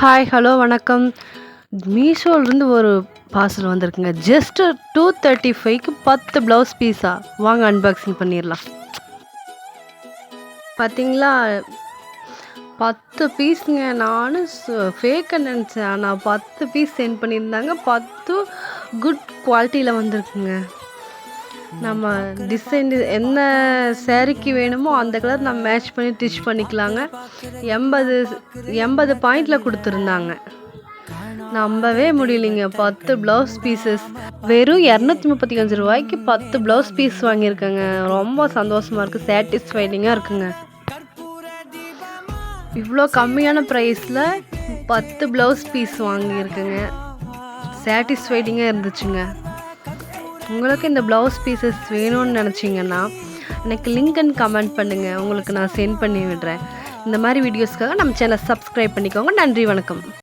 Hi, hello, வணக்கம். மீஷோலேருந்து ஒரு parcel வந்திருக்குங்க. ஜஸ்ட் 235க்கு 10 ப்ளவுஸ் பீஸா? வாங்க அன்பாக்சிங் பண்ணிடலாம். பார்த்தீங்களா, 10 பீஸுங்க. நானும் ஃபேக்குன்னு நினச்சேன். ஆனால் 10 பீஸ் சென்ட் பண்ணியிருந்தாங்க. 10 குட் குவாலிட்டியில் வந்திருக்குங்க. நம்ம டிசைன் என்ன சேரீக்கு வேணுமோ அந்த கலர் நம்ம மேட்ச் பண்ணி ஸ்டிச் பண்ணிக்கலாங்க. 80 பாயிண்டில் கொடுத்துருந்தாங்க. நம்பவே முடியலைங்க. 10 ப்ளவுஸ் பீசஸ் வெறும் 235 ரூபாய்க்கு 10 ப்ளவுஸ் பீஸ் வாங்கியிருக்கேங்க. ரொம்ப சந்தோஷமாக இருக்குது, சாட்டிஸ்ஃபைடிங்காக இருக்குங்க. இவ்வளோ கம்மியான ப்ரைஸில் 10 ப்ளவுஸ் பீஸ் வாங்கியிருக்கேங்க. சாட்டிஸ்ஃபைடிங்காக இருந்துச்சுங்க. உங்களுக்கு இந்த ப்ளவுஸ் பீசஸ் வேணும்னு நினச்சிங்கன்னா எனக்கு லிங்க் அண்ட் கமெண்ட் பண்ணுங்கள். உங்களுக்கு நான் சென்ட் பண்ணி விடுறேன். இந்த மாதிரி வீடியோஸ்க்காக நம்ம சேனலை சப்ஸ்கிரைப் பண்ணிக்கோங்க. நன்றி, வணக்கம்.